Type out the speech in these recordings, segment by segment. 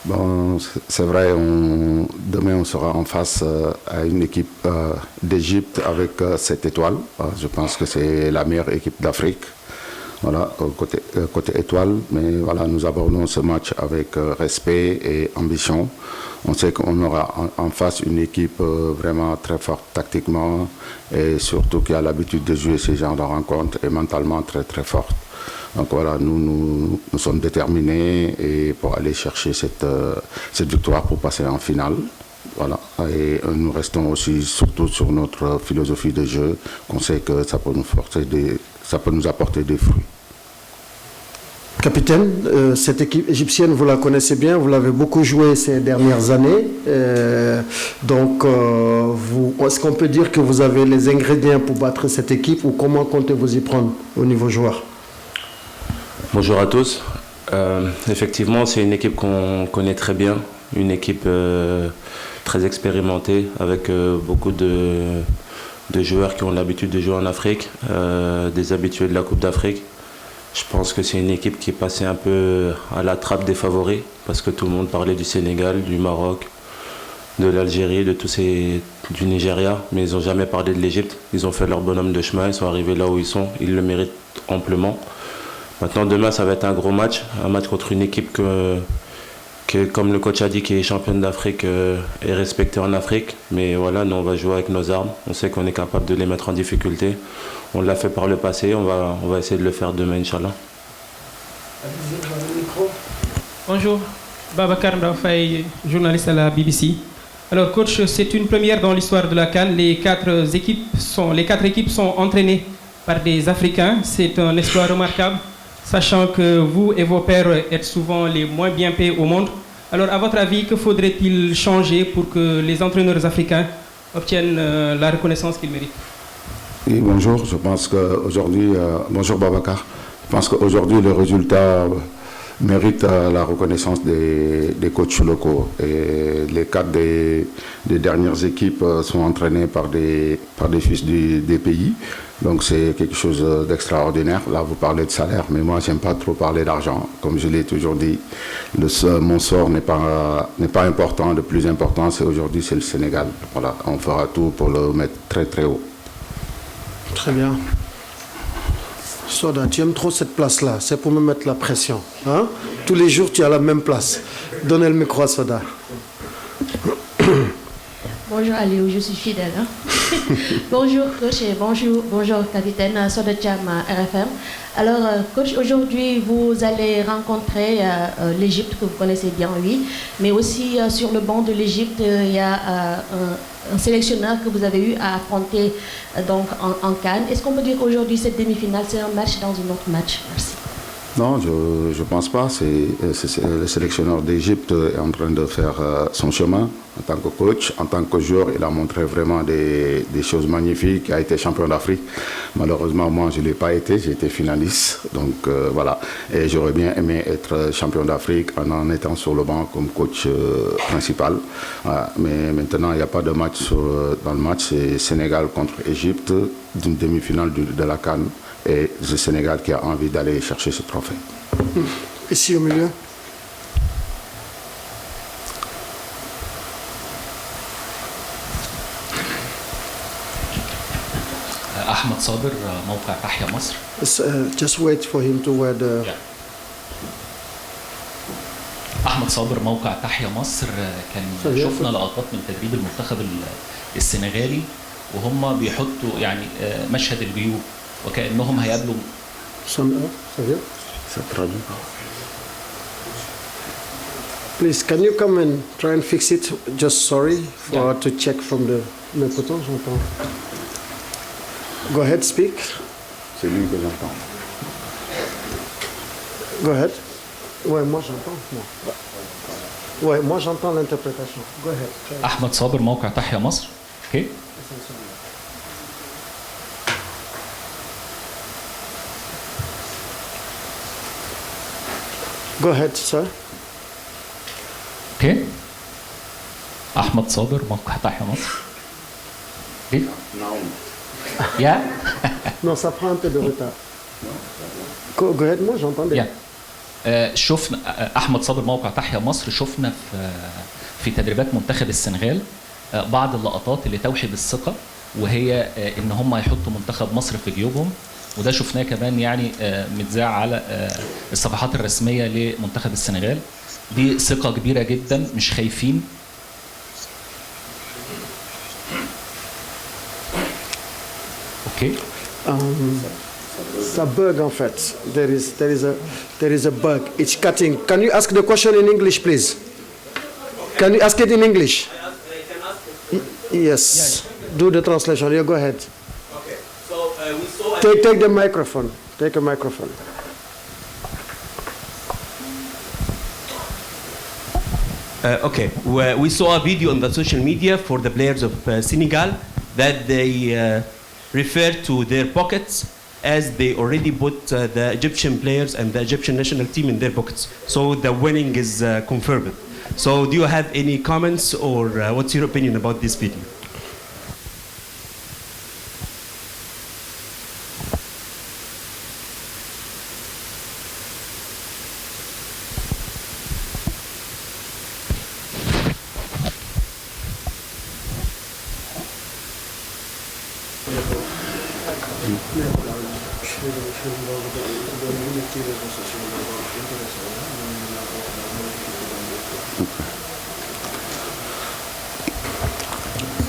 Bon, c'est vrai, demain on sera en face à une équipe d'Égypte avec 7 étoiles. Je pense que c'est la meilleure équipe d'Afrique. Voilà, côté étoile, mais voilà, nous abordons ce match avec respect et ambition. On sait qu'on aura en face une équipe vraiment très forte tactiquement et surtout qui a l'habitude de jouer ce genre de rencontres et mentalement très très forte. Donc voilà, nous sommes déterminés et pour aller chercher cette victoire pour passer en finale. Voilà. Et nous restons aussi surtout sur notre philosophie de jeu, qu'on sait que ça peut nous apporter des fruits. Capitaine, cette équipe égyptienne, vous la connaissez bien, vous l'avez beaucoup jouée ces dernières années. Donc, est-ce qu'on peut dire que vous avez les ingrédients pour battre cette équipe ou comment comptez-vous y prendre au niveau joueur? Bonjour à tous. Effectivement, c'est une équipe qu'on connaît très bien, une équipe très expérimentée avec beaucoup de joueurs qui ont l'habitude de jouer en Afrique, des habitués de la Coupe d'Afrique. Je pense que c'est une équipe qui est passée un peu à la trappe des favoris parce que tout le monde parlait du Sénégal, du Maroc, de l'Algérie, du Nigeria, mais ils n'ont jamais parlé de l'Égypte. Ils ont fait leur bonhomme de chemin, ils sont arrivés là où ils sont, ils le méritent amplement. Maintenant, demain, ça va être un gros match, un match contre une équipe que comme le coach a dit, qui est championne d'Afrique, est respectée en Afrique. Mais voilà, nous, on va jouer avec nos armes. On sait qu'on est capable de les mettre en difficulté. On l'a fait par le passé, on va essayer de le faire demain, Inch'Allah. Bonjour, Babacar Ndafaye, journaliste à la BBC. Alors, coach, c'est une première dans l'histoire de la CAN. Les quatre équipes sont entraînées par des Africains. C'est un exploit remarquable, sachant que vous et vos pairs êtes souvent les moins bien payés au monde. Alors, à votre avis, que faudrait-il changer pour que les entraîneurs africains obtiennent la reconnaissance qu'ils méritent? Oui, bonjour. Je pense qu'aujourd'hui, bonjour Babacar. Je pense qu'aujourd'hui, le résultat mérite la reconnaissance des coachs locaux. Et les quatre des dernières équipes sont entraînées par des fils des pays. Donc c'est quelque chose d'extraordinaire. Là, vous parlez de salaire, mais moi, j'aime pas trop parler d'argent. Comme je l'ai toujours dit, mon sort n'est pas important. Le plus important, c'est aujourd'hui, c'est le Sénégal. Voilà, on fera tout pour le mettre très très haut. Très bien. Soda, tu aimes trop cette place-là. C'est pour me mettre la pression. Hein? Tous les jours, tu as la même place. Donnez le micro à Soda. Bonjour Aliou, je suis fidèle. Hein? Bonjour coach et bonjour capitaine, Soda Cham RFM. Alors coach, aujourd'hui vous allez rencontrer l'Égypte que vous connaissez bien, oui, mais aussi sur le banc de l'Égypte, il y a un sélectionneur que vous avez eu à affronter donc en CAN. Est-ce qu'on peut dire qu'aujourd'hui cette demi-finale c'est un match dans un autre match? Merci. Non, je ne pense pas. Le sélectionneur d'Égypte est en train de faire son chemin en tant que coach. En tant que joueur, il a montré vraiment des choses magnifiques. Il a été champion d'Afrique. Malheureusement, moi, je ne l'ai pas été. J'ai été finaliste. Donc, voilà. Et j'aurais bien aimé être champion d'Afrique en étant sur le banc comme coach principal. Voilà. Mais maintenant, il n'y a pas de match dans le match. C'est Sénégal contre Égypte, d'une demi-finale de la CAN. Et c'est le Sénégal qui a envie d'aller chercher ce trophée. Ici au milieu. أحمد صابر موقع تحيا مصر. Just wait for him to wear the... أحمد صابر موقع تحيا مصر. كان شفنا لقطات من تدريب المنتخب السنغالي وهم بيحطوا يعني مشهد الجيوب وكأنهم هيقابلوا. Please, can you come and try and fix it? Just sorry to check from the... Go ahead, speak. C'est lui que j'entends. Go ahead. Ouais, moi j'entends. Ouais, moi j'entends l'interprétation. Go ahead. أحمد صابر موقع تحيا مصر. Okay. Go ahead, sir. Okay. أحمد صابر موقع تحيا مصر. Okay. Yeah. Non, ça prend un peu de retard. Go ahead, moi j'entends bien. Yeah. شفنا احمد صابر موقع تحيا مصر، شفنا في تدريبات منتخب السنغال بعض اللقطات اللي توحي بالثقه، وهي ان هم يحطوا منتخب مصر في جيوبهم، وده شفناه كمان يعني متذاع على الصفحات الرسميه لمنتخب السنغال. دي ثقه كبيره جدا، مش خايفين. اوكي. It's a bug en fait. There is a bug. It's cutting. Can you ask the question in English, please? Can you ask it in English? Yes. Do the translation. You go ahead. Okay. So we saw. Take the microphone. Take a microphone. Okay. We saw a video on the social media for the players of Senegal that they refer to their pockets as they already put the Egyptian players and the Egyptian national team in their pockets. So the winning is confirmed. So do you have any comments or what's your opinion about this video?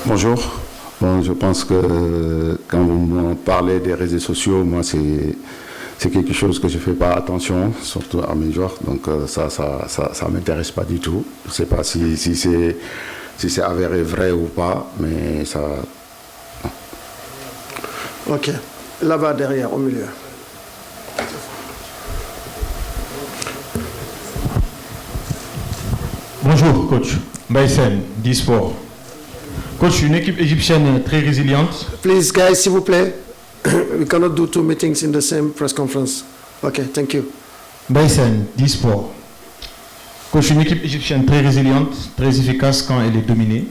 Bonjour. Bon, je pense que quand vous me parlez des réseaux sociaux, moi c'est quelque chose que je ne fais pas attention, surtout à mes joueurs. Donc ça m'intéresse pas du tout. Je ne sais pas si c'est avéré vrai ou pas, mais ça... Ok. Là-bas derrière, au milieu. Bonjour coach, Baïsen, d'eSport. Coach, une équipe égyptienne très résiliente. Please guys, s'il vous plaît. We cannot do two meetings in the same press conference. Okay, thank you. Baïsen, d'eSport. Coach, une équipe égyptienne très résiliente, très efficace quand elle est dominée.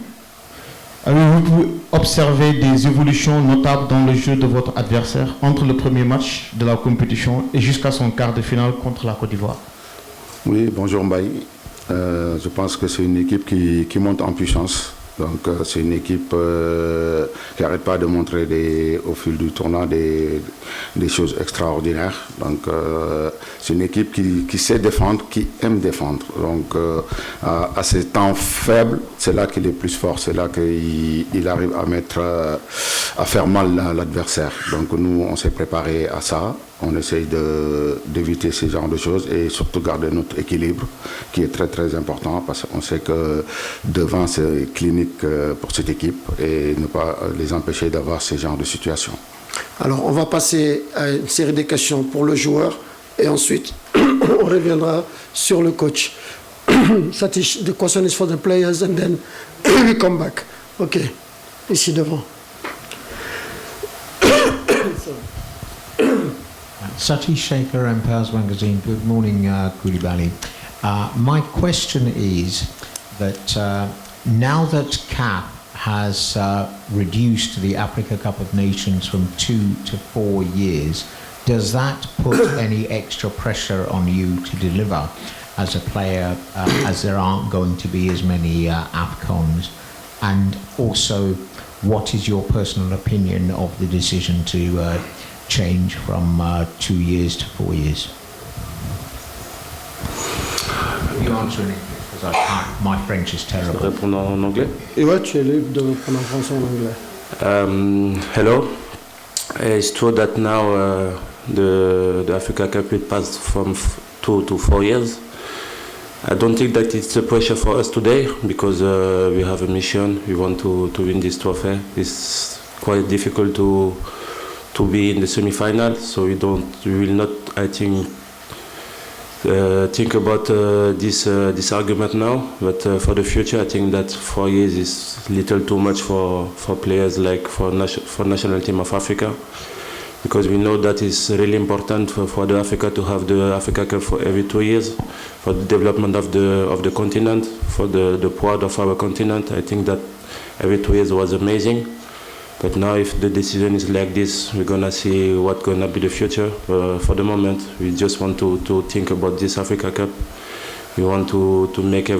Avez-vous observé des évolutions notables dans le jeu de votre adversaire entre le premier match de la compétition et jusqu'à son quart de finale contre la Côte d'Ivoire? Oui, bonjour Mbaye. Je pense que c'est une équipe qui monte en puissance. Donc c'est une équipe qui n'arrête pas de montrer au fil du tournoi des choses extraordinaires. Donc c'est une équipe qui sait défendre, qui aime défendre. Donc à ces temps faibles, c'est là qu'il est plus fort, c'est là qu'il arrive à faire mal l'adversaire. Donc nous, on s'est préparé à ça. On essaye d'éviter ce genre de choses et surtout garder notre équilibre qui est très très important parce qu'on sait que devant c'est clinique pour cette équipe et ne pas les empêcher d'avoir ce genre de situation. Alors on va passer à une série de questions pour le joueur et ensuite on reviendra sur le coach. Satish, the question is for the players and then we come back. Ok, ici devant. Satish Shaker, Empires Magazine. Good morning, Koulibaly. My question is that now that CAF has reduced the Africa Cup of Nations from 2 to 4 years, does that put any extra pressure on you to deliver as a player, as there aren't going to be as many AFCONs? And also, what is your personal opinion of the decision to change from 2 years to 4 years? You answer in English because I can't. My French is terrible. Je vais répondre en anglais. Et ouais, tu es libre de prendre en français ou en anglais. Hello. It's true that now the Africa Cup will pass from 2 to 4 years. I don't think that it's a pressure for us today because we have a mission. We want to win this trophy. It's quite difficult to be in the semi-final, so we will not, I think about this argument now. But for the future, I think that 4 years is a little too much for players like for national team of Africa, because we know that it's really important for the Africa to have the Africa Cup for every 2 years, for the development of the continent, for the pride of our continent. I think that every 2 years was amazing. But now if the decision is like this, we're going to see what's going to be the future. For the moment, we just want to think about this Africa Cup. We want to make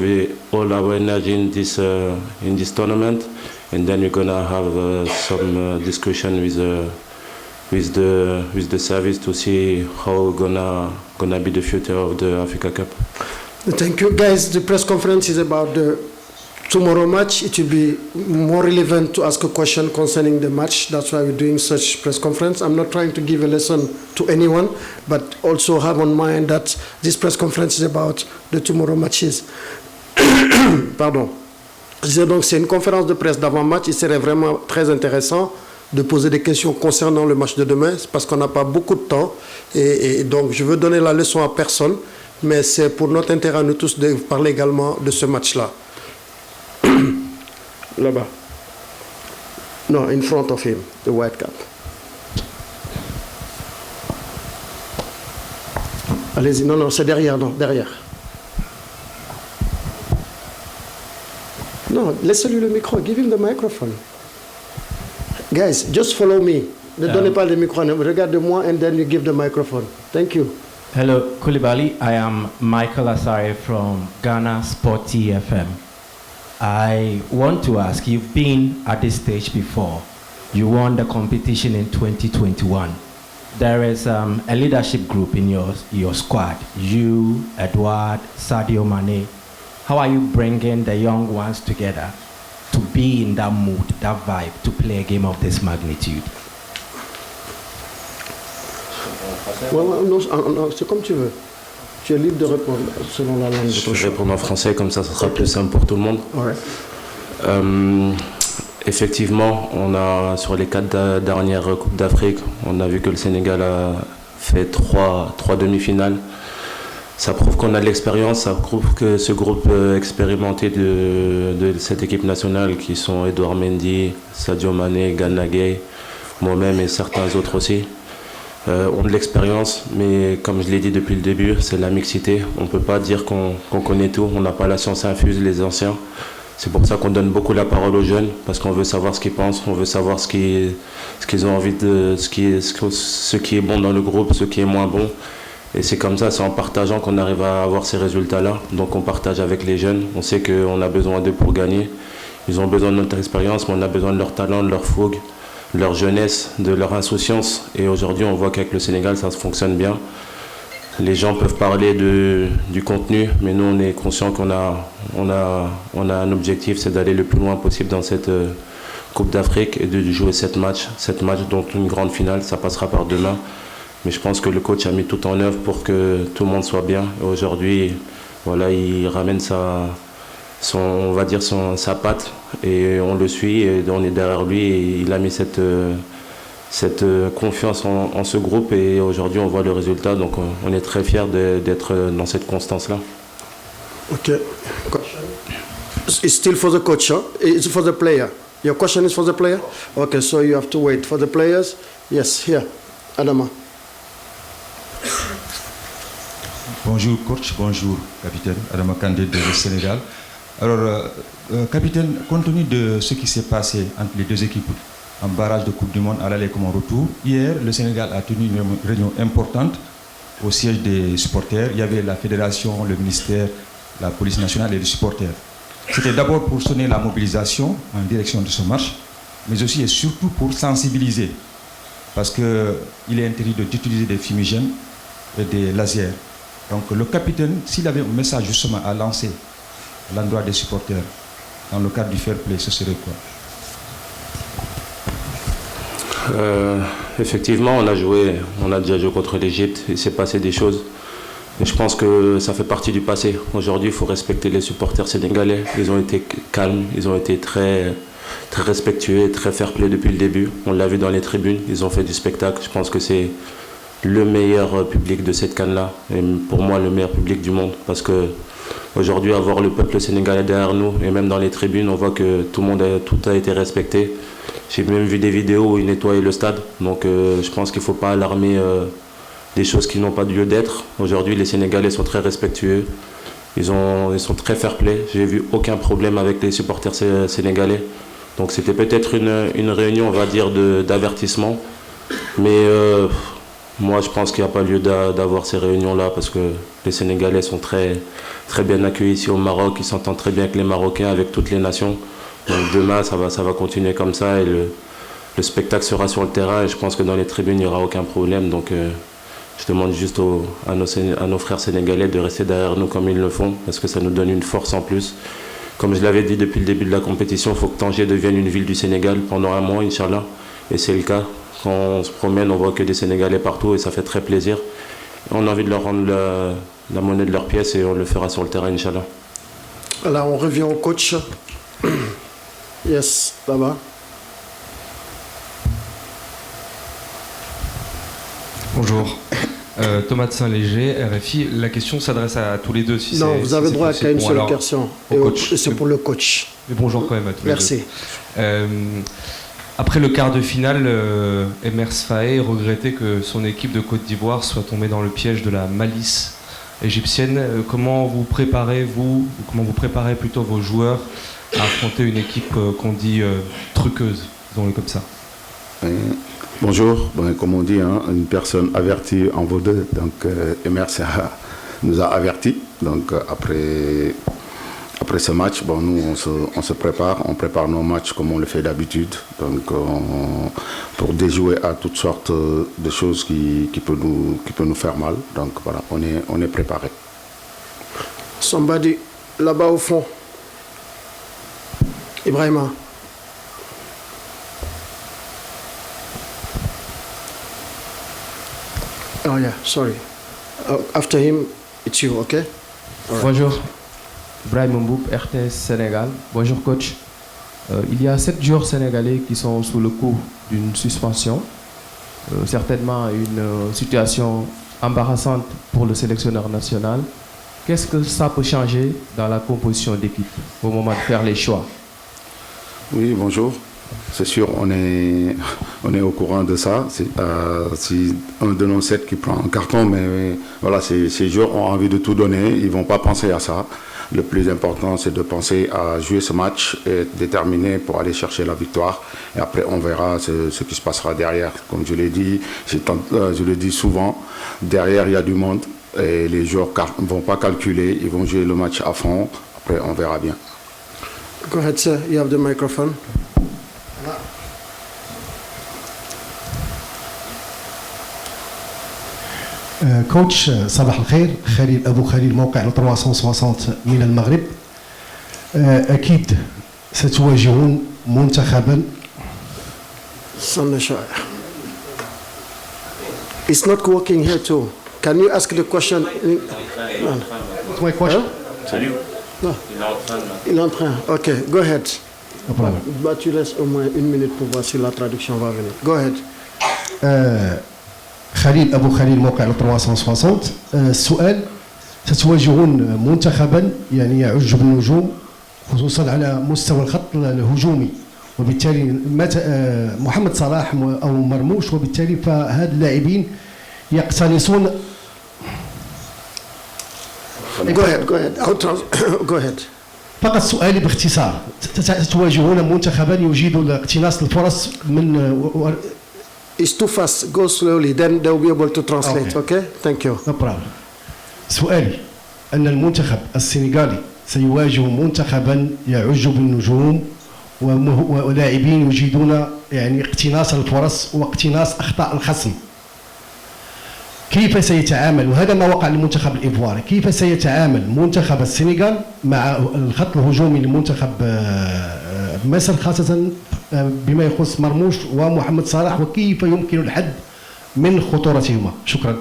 all our energy in this tournament, and then we're going to have some discussion with the service to see how gonna be the future of the Africa Cup. Thank you, guys. The press conference is about the tomorrow match. It will be more relevant to ask a question concerning the match. That's why we're doing such press conference. I'm not trying to give a lesson to anyone, but also have on mind that this press conference is about the tomorrow matches. Pardon. Donc c'est une conférence de presse d'avant-match. Il serait vraiment très intéressant de poser des questions concernant le match de demain, parce qu'on n'a pas beaucoup de temps. Et donc je veux donner la leçon à personne, mais c'est pour notre intérêt à nous tous de parler également de ce match-là. Là-bas. No, in front of him, the white cap. Allez-y, non, c'est derrière, non, derrière. Non, laissez-lui le micro, give him the microphone. Guys, just follow me. Ne donnez pas le micro, regardez-moi and then you give the microphone. Thank you. Hello, Koulibaly. I am Michael Asare from Ghana Sport TFM. I want to ask, you've been at this stage before. You won the competition in 2021. There is a leadership group in your squad. You, Edouard, Sadio Mane. How are you bringing the young ones together to be in that mood, that vibe, to play a game of this magnitude? Non, c'est comme tu veux. Tu es libre de répondre selon la langue de ton choix. Je vais répondre en français, comme ça sera plus simple pour tout le monde. Ouais. Effectivement, on a, sur les 4 dernières Coupes d'Afrique, on a vu que le Sénégal a fait 3 demi-finales. Ça prouve qu'on a de l'expérience, ça prouve que ce groupe expérimenté de cette équipe nationale, qui sont Edouard Mendy, Sadio Mané, Gana Gueye, moi-même et certains autres aussi, ont de l'expérience, mais comme je l'ai dit depuis le début, c'est la mixité. On ne peut pas dire qu'on connaît tout, on n'a pas la science infuse, les anciens. C'est pour ça qu'on donne beaucoup la parole aux jeunes, parce qu'on veut savoir ce qu'ils pensent, on veut savoir ce qu'ils ont envie de, ce qui est bon dans le groupe, ce qui est moins bon. Et c'est comme ça, c'est en partageant qu'on arrive à avoir ces résultats-là. Donc on partage avec les jeunes, on sait qu'on a besoin d'eux pour gagner. Ils ont besoin de notre expérience, mais on a besoin de leur talent, de leur fougue, de leur jeunesse, de leur insouciance. Et aujourd'hui, on voit qu'avec le Sénégal, ça fonctionne bien. Les gens peuvent parler du contenu, mais nous, on est conscients qu'on a un objectif, c'est d'aller le plus loin possible dans cette Coupe d'Afrique et de jouer 7 matchs, dont une grande finale, ça passera par demain. Mais je pense que le coach a mis tout en œuvre pour que tout le monde soit bien. Et aujourd'hui, voilà, il ramène sa patte et on le suit et on est derrière lui. Et il a mis cette confiance en ce groupe et aujourd'hui on voit le résultat. Donc on est très fiers d'être dans cette constance-là. Okay. It's still for the coach, huh? It's for the player. Your question is for the player? Okay, so you have to wait for the players. Yes, here, Adama. Bonjour coach, bonjour capitaine, Adama Kandé du Sénégal. Alors capitaine, compte tenu de ce qui s'est passé entre les deux équipes en barrage de Coupe du Monde à l'aller comme en retour, hier le Sénégal a tenu une réunion importante au siège des supporters. Il y avait la fédération, le ministère, la police nationale et les supporters. C'était d'abord pour sonner la mobilisation en direction de ce match, mais aussi et surtout pour sensibiliser, parce qu'il est interdit d'utiliser des fumigènes et des lasers. Donc le capitaine, s'il avait un message justement à lancer à l'endroit des supporters, dans le cadre du fair play, ce serait quoi? Effectivement, on a déjà joué contre l'Égypte, il s'est passé des choses. Mais je pense que ça fait partie du passé. Aujourd'hui, il faut respecter les supporters sénégalais. Ils ont été calmes, ils ont été très, très respectueux, très fair play depuis le début. On l'a vu dans les tribunes, ils ont fait du spectacle. Je pense que c'est le meilleur public de cette CAN-là. Et pour moi, le meilleur public du monde. Parce que aujourd'hui, avoir le peuple sénégalais derrière nous, et même dans les tribunes, on voit que tout a été respecté. J'ai même vu des vidéos où ils nettoyaient le stade. Donc je pense qu'il ne faut pas alarmer des choses qui n'ont pas lieu d'être. Aujourd'hui, les Sénégalais sont très respectueux. Ils sont très fair-play. J'ai vu aucun problème avec les supporters sénégalais. Donc c'était peut-être une réunion, on va dire, d'avertissement. Mais moi, je pense qu'il n'y a pas lieu d'avoir ces réunions-là parce que les Sénégalais sont très, très bien accueillis ici au Maroc. Ils s'entendent très bien avec les Marocains, avec toutes les nations. Donc demain, ça va continuer comme ça et le spectacle sera sur le terrain. Et je pense que dans les tribunes, il n'y aura aucun problème. Donc je demande juste à nos frères sénégalais de rester derrière nous comme ils le font parce que ça nous donne une force en plus. Comme je l'avais dit depuis le début de la compétition, il faut que Tanger devienne une ville du Sénégal pendant un mois, Inch'Allah. Et c'est le cas. Quand on se promène, on voit que des Sénégalais partout et ça fait très plaisir. On a envie de leur rendre la monnaie de leur pièce et on le fera sur le terrain, Inch'Allah. Alors, on revient au coach. Yes, là-bas. Bonjour. Thomas de Saint-Léger, RFI. La question s'adresse à tous les deux. Si non, vous avez droit qu'à une seule question. Et c'est pour le coach. Mais bonjour quand même à tous les deux. Merci. Après le quart de finale, Emers Faé regrettait que son équipe de Côte d'Ivoire soit tombée dans le piège de la malice égyptienne. Comment vous préparez plutôt vos joueurs à affronter une équipe qu'on dit truqueuse, disons-le comme ça? Bonjour, comme on dit, hein, une personne avertie en vaut deux. Donc Emers nous a avertis. Donc après ce match, nous on se prépare, on prépare nos matchs comme on le fait d'habitude. Donc pour déjouer à toutes sortes de choses qui peuvent nous faire mal. Donc voilà, on est préparé. Somebody là-bas au fond. Ibrahima. Oh yeah, sorry. After him, it's you, okay? Right. Bonjour, Ibrahim Mboub, RTS Sénégal. Bonjour coach. Il y a 7 joueurs sénégalais qui sont sous le coup d'une suspension. Certainement une situation embarrassante pour le sélectionneur national. Qu'est-ce que ça peut changer dans la composition d'équipe au moment de faire les choix? Oui, bonjour. C'est sûr, on est au courant de ça. Si un de nos 7 qui prend un carton, mais voilà, ces joueurs ont envie de tout donner, ils ne vont pas penser à ça. Le plus important, c'est de penser à jouer ce match et être déterminé pour aller chercher la victoire. Et après, on verra ce qui se passera derrière. Comme je l'ai dit, je le dis souvent, derrière, il y a du monde et les joueurs ne vont pas calculer, ils vont jouer le match à fond. Après, on verra bien. Go ahead, sir. You have the microphone. كوتش صباح الخير. خليل أبو خليل موقع 360 من المغرب. أكيد ستواجهون منتخبا. It's not working here too. Can you ask the question? It's my question. Non. Il est en train. Ok, go ahead. No problem. Bah, tu laisses au moins 1 minute pour voir si la traduction va venir. Go ahead. خليل أبو خليل موقع 360. السؤال: ستواجهون منتخبا يعني يعج بالنجوم خصوصا على مستوى الخط الهجومي، وبالتالي محمد صلاح أو مرموش، وبالتالي فهاد اللاعبين يقتنصون. Go ahead. Go ahead. فقط سؤالي باختصار: ستواجهون منتخبا يجيد اقتناص الفرص من. It's too fast. Go slowly. Then they'll be able to translate. Okay? Thank you. No problem. سؤالي أن المنتخب السنغالي سيواجه منتخبا يعج بالنجوم ولاعبين يجيدون يعني اقتناص الفرص واقتناص أخطاء الخصم. كيف سيتعامل، وهذا ما وقع للمنتخب الإيفواري، كيف سيتعامل منتخب السنغال مع الخط الهجومي لمنتخب مصر خاصة بما يخص مرموش ومحمد صلاح، وكيف يمكن الحد من خطورتهما؟ شكرا.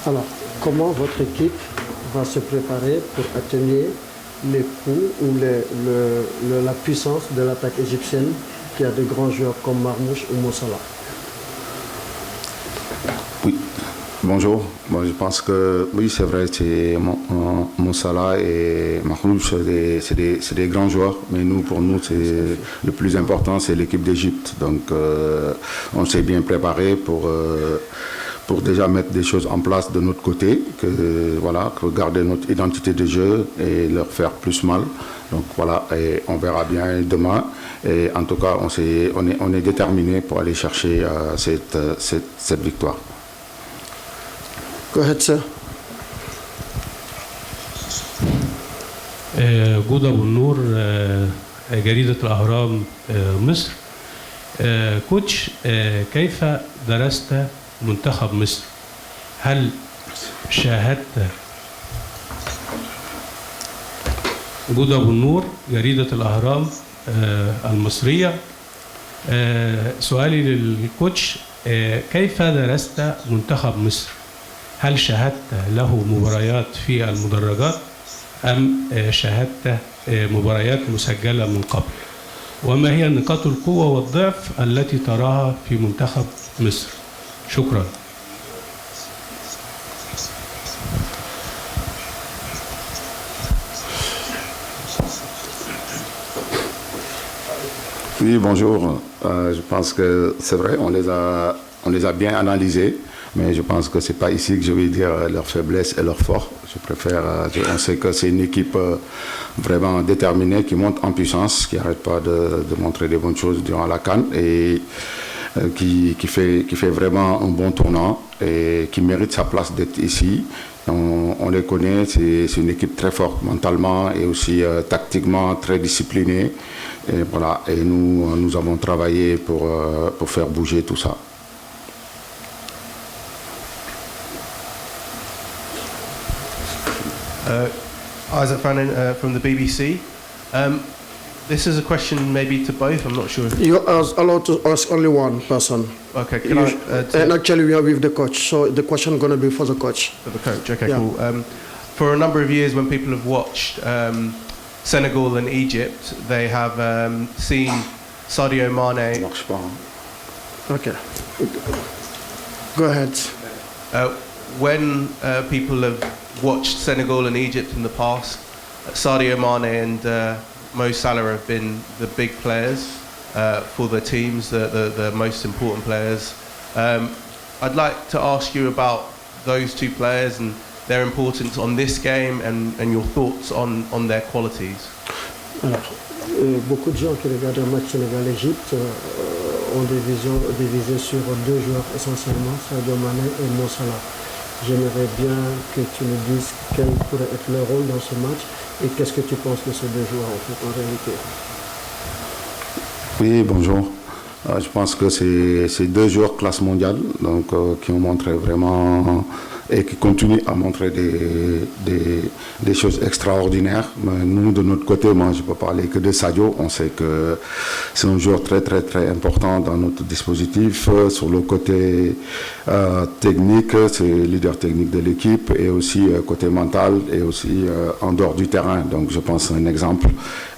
Alors, comment votre équipe va se préparer pour atténuer les coups ou la puissance de l'attaque égyptienne qui a de grands joueurs comme Marmouche ou Mossala? Oui, bonjour. Bon, je pense que oui, c'est vrai, c'est Mossala et Marmouche, c'est des grands joueurs, mais pour nous, le plus important, c'est l'équipe d'Égypte. Donc, on s'est bien préparé pour pour déjà mettre des choses en place de notre côté, que garder notre identité de jeu et leur faire plus mal. Donc voilà, et on verra bien demain. Et en tout cas, on est déterminé pour aller chercher cette victoire. Go ahead, sir. جودة أبو النور جريدة الأهرام مصر. كوتش، كيف درست منتخب مصر؟ هل شاهدت جودة أبو النور جريدة الأهرام المصرية. سؤالي للكوتش، كيف درست منتخب مصر؟ هل شاهدت له مباريات في المدرجات أم شاهدت مباريات مسجلة من قبل؟ وما هي نقاط القوة والضعف التي تراها في منتخب مصر؟ شكرا. Oui, bonjour. Je pense que c'est vrai, on les a bien analysés, mais je pense que ce n'est pas ici que je vais dire leurs faiblesses et leurs forces. Je préfère, on sait que c'est une équipe vraiment déterminée qui monte en puissance, qui n'arrête pas de montrer des bonnes choses durant la CAN et qui fait vraiment un bon tournant et qui mérite sa place d'être ici. On les connaît, c'est une équipe très forte mentalement et aussi tactiquement très disciplinée. Et voilà, et nous avons travaillé pour faire bouger tout ça. Isaac Fannin from the BBC. This is a question maybe to both, I'm not sure. You're allowed to ask only one person. Okay, and actually we are with the coach, so the question is going to be for the coach. For the coach, okay, yeah. Cool. For a number of years when people have watched Senegal and Egypt, they have seen Sadio Mane. Okay. Go ahead. When people have watched Senegal and Egypt in the past, Sadio Mane and Mo Salah have been the big players for the teams, the most important players. I'd like to ask you about those two players and their importance on this game and your thoughts on their qualities. Alors, beaucoup de gens qui regardent le match Sénégal-Égypte ont des visions sur deux joueurs essentiellement, Sadio Mane et Mo Salah. J'aimerais bien que tu nous dises quel pourrait être leur rôle dans ce match et qu'est-ce que tu penses de ces deux joueurs en réalité. Oui, bonjour. Je pense que c'est deux joueurs classe mondiale donc, qui ont montré vraiment et qui continuent à montrer des choses extraordinaires. Mais nous, de notre côté, moi, je ne peux parler que de Sadio. On sait que c'est un joueur très, très, très important dans notre dispositif. Sur le côté technique, c'est le leader technique de l'équipe et aussi côté mental et aussi en dehors du terrain. Donc, je pense que c'est un exemple.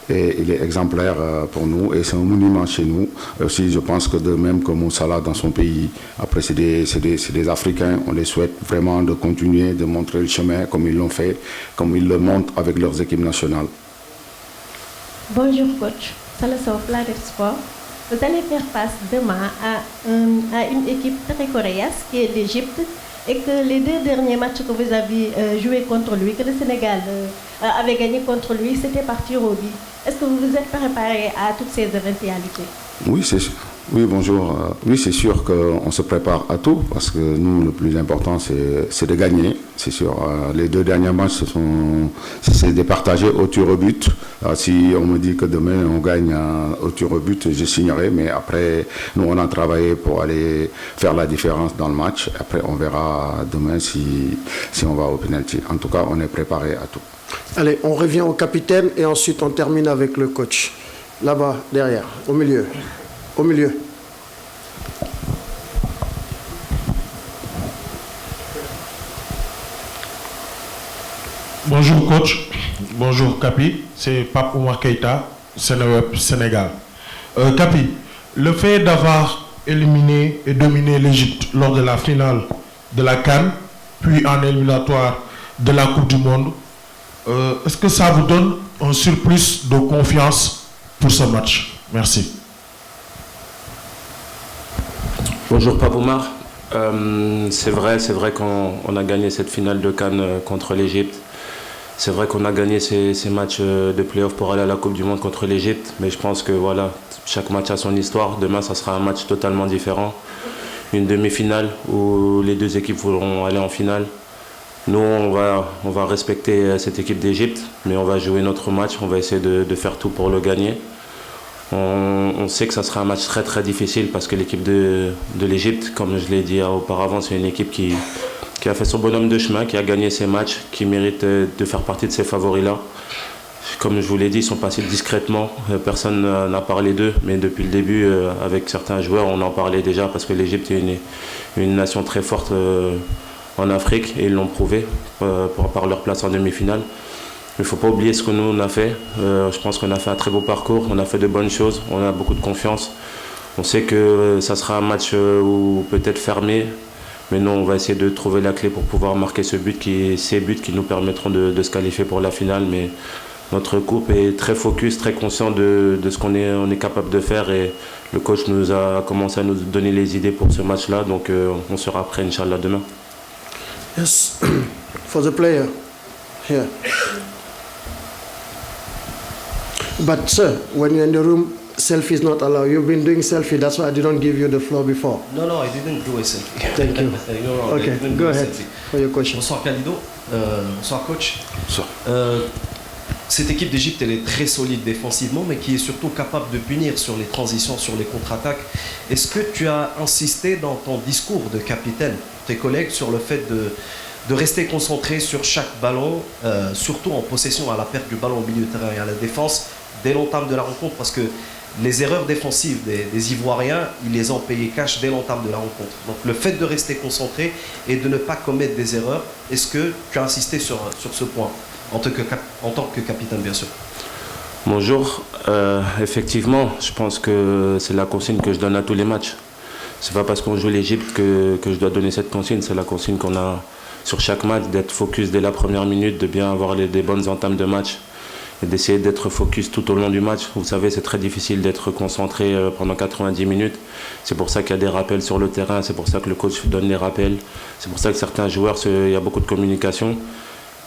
Et il est exemplaire pour nous et c'est un monument chez nous. Et aussi, je pense que de même que Mo Salah dans son pays, après c'est des Africains, on les souhaite vraiment de continuer de montrer le chemin comme ils l'ont fait, comme ils le montrent avec leurs équipes nationales. Bonjour coach, Salah Sow, Planète Sport. Vous allez faire face demain à une équipe très coriace qui est l'Égypte et que les deux derniers matchs que vous avez joué contre lui, que le Sénégal avait gagné contre lui, c'était par tir au but. Est-ce que vous vous êtes préparé à toutes ces éventualités? Oui, oui, bonjour. Oui, c'est sûr qu'on se prépare à tout parce que nous, le plus important, c'est de gagner. C'est sûr. Les deux derniers matchs, c'est départagé au tir au but. Si on me dit que demain, on gagne au tir au but, je signerai. Mais après, nous, on a travaillé pour aller faire la différence dans le match. Après, on verra demain si on va au penalty. En tout cas, on est préparé à tout. Allez, on revient au capitaine et ensuite on termine avec le coach. Là-bas, derrière, au milieu. Au milieu. Bonjour coach, bonjour Capi, c'est Pape Oumar Keïta, Seneweb Sénégal. Capi, le fait d'avoir éliminé et dominé l'Égypte lors de la finale de la CAN, puis en éliminatoire de la Coupe du Monde, est-ce que ça vous donne un surplus de confiance pour ce match? Merci. Bonjour Pape Oumar. C'est vrai qu'on a gagné cette finale de CAN contre l'Égypte. C'est vrai qu'on a gagné ces matchs de play-off pour aller à la Coupe du Monde contre l'Égypte. Mais je pense que voilà, chaque match a son histoire. Demain, ça sera un match totalement différent. Une demi-finale où les deux équipes voudront aller en finale. Nous, on va respecter cette équipe d'Égypte, mais on va jouer notre match. On va essayer de faire tout pour le gagner. On sait que ça sera un match très très difficile parce que l'équipe de l'Égypte, comme je l'ai dit auparavant, c'est une équipe qui a fait son bonhomme de chemin, qui a gagné ses matchs, qui mérite de faire partie de ces favoris-là. Comme je vous l'ai dit, ils sont passés discrètement, personne n'a parlé d'eux, mais depuis le début, avec certains joueurs, on en parlait déjà parce que l'Égypte est une nation très forte en Afrique et ils l'ont prouvé par leur place en demi-finale. Il ne faut pas oublier ce que nous on a fait. Je pense qu'on a fait un très beau parcours, on a fait de bonnes choses, on a beaucoup de confiance. On sait que ça sera un match où peut-être fermé, mais nous on va essayer de trouver la clé pour pouvoir marquer ces buts qui nous permettront de se qualifier pour la finale. Mais notre groupe est très focus, très conscient de ce qu'on est capable de faire et le coach nous a commencé à nous donner les idées pour ce match-là, donc on sera prêt, Inch'Allah, demain. Yes, for the player here. But sir, when you're in the room, selfie is not allowed. You've been doing selfie, that's why I didn't give you the floor before. No, I didn't do a selfie. Thank you. No, Okay, go ahead for your question. Bonsoir Khalido, bonsoir coach. Cette équipe d'Égypte, elle est très solide défensivement, mais qui est surtout capable de punir sur les transitions, sur les contre-attaques. Est-ce que tu as insisté dans ton discours de capitaine, tes collègues, sur le fait de rester concentré sur chaque ballon, surtout en possession, à la perte du ballon au milieu de terrain et à la défense, dès l'entame de la rencontre, parce que les erreurs défensives des Ivoiriens, ils les ont payées cash dès l'entame de la rencontre. Donc le fait de rester concentré et de ne pas commettre des erreurs, est-ce que tu as insisté sur ce point en tant que capitaine, bien sûr? Bonjour. Effectivement, je pense que c'est la consigne que je donne à tous les matchs. C'est pas parce qu'on joue l'Égypte que je dois donner cette consigne, c'est la consigne qu'on a sur chaque match, d'être focus dès la première minute, de bien avoir des bonnes entames de match et d'essayer d'être focus tout au long du match. Vous savez, c'est très difficile d'être concentré pendant 90 minutes. C'est pour ça qu'il y a des rappels sur le terrain, c'est pour ça que le coach donne les rappels, c'est pour ça que certains joueurs, il y a beaucoup de communication.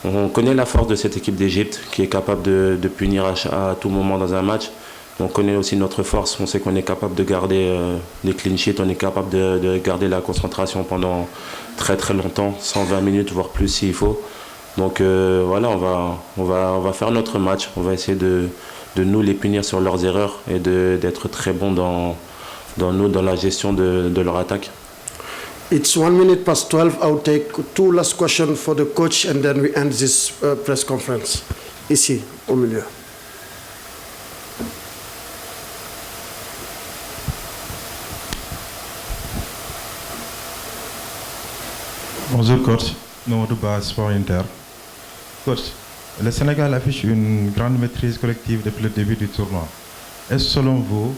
On connaît la force de cette équipe d'Égypte qui est capable de punir à tout moment dans un match. On connaît aussi notre force, on sait qu'on est capable de garder des clean sheets, on est capable de garder la concentration pendant très très longtemps, 120 minutes voire plus s'il faut. Donc voilà, on va faire notre match, on va essayer de nous les punir sur leurs erreurs et d'être très bons dans la gestion de leur attaque. It's 1 minute past 12. I'll take two last questions for the coach and then we end this press conference. Ici, au milieu. Bonjour coach, Mamadou Ba, Sport Inter. Coach, le Sénégal affiche une grande maîtrise collective depuis le début du tournoi. Est-ce selon vous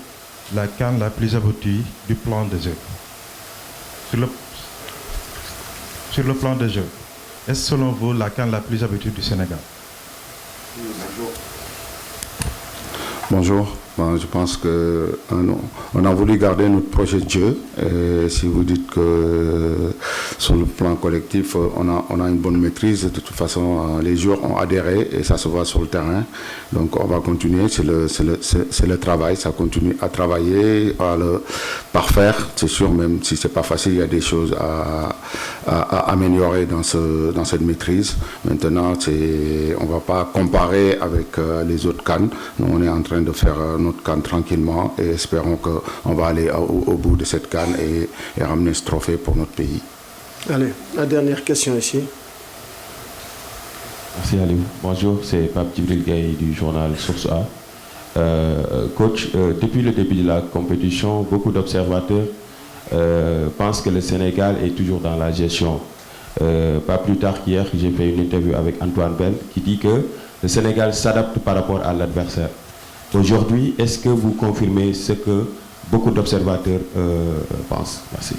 la CAN la plus aboutie du plan de jeu? Sur le plan de jeu, est-ce selon vous la CAN la plus aboutie du Sénégal? Bonjour. Bon, je pense qu'on a voulu garder notre projet de jeu. Et si vous dites que sur le plan collectif, on a une bonne maîtrise, de toute façon, les joueurs ont adhéré et ça se voit sur le terrain. Donc on va continuer, c'est le travail, ça continue à travailler, à le parfaire. C'est sûr, même si c'est pas facile, il y a des choses à améliorer dans cette maîtrise. Maintenant, on ne va pas comparer avec les autres CAN. Nous, on est en train de faire notre CAN tranquillement et espérons qu'on va aller au bout de cette CAN et ramener ce trophée pour notre pays. Allez, la dernière question ici. Merci Aliou. Bonjour, c'est Pape Djibril Gaye du journal Source A. Coach, depuis le début de la compétition, beaucoup d'observateurs pensent que le Sénégal est toujours dans la gestion. Pas plus tard qu'hier, j'ai fait une interview avec Antoine Bell qui dit que le Sénégal s'adapte par rapport à l'adversaire. Aujourd'hui, est-ce que vous confirmez ce que beaucoup d'observateurs pensent? Merci.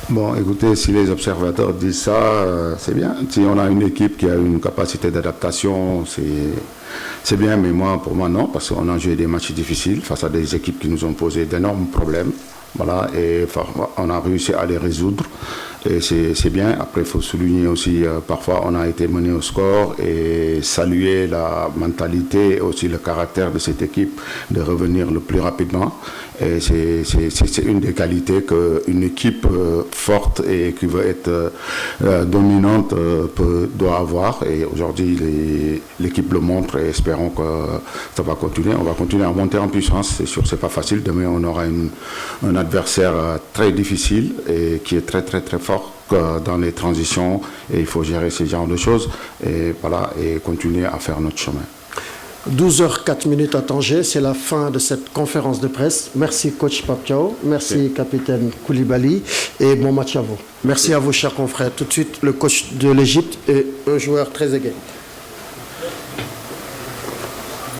Bon, écoutez, si les observateurs disent ça, c'est bien. Si on a une équipe qui a une capacité d'adaptation, c'est bien, mais pour moi non, parce qu'on a joué des matchs difficiles face à des équipes qui nous ont posé d'énormes problèmes. Voilà, et enfin, on a réussi à les résoudre. Et c'est bien. Après, il faut souligner aussi, parfois, on a été mené au score et saluer la mentalité et aussi le caractère de cette équipe de revenir le plus rapidement. Et c'est une des qualités qu'une équipe forte et qui veut être dominante doit avoir. Et aujourd'hui, l'équipe le montre et espérons que ça va continuer. On va continuer à monter en puissance. C'est sûr, c'est pas facile. Demain, on aura un adversaire très difficile et qui est très, très, très fort dans les transitions. Et il faut gérer ce genre de choses et, voilà, et continuer à faire notre chemin. 12h04 à Tanger, c'est la fin de cette conférence de presse. Merci coach Pape-Thiaw, merci capitaine Koulibaly et bon match à vous. Merci à vous chers confrères. Tout de suite le coach de l'Égypte et un joueur très égaye.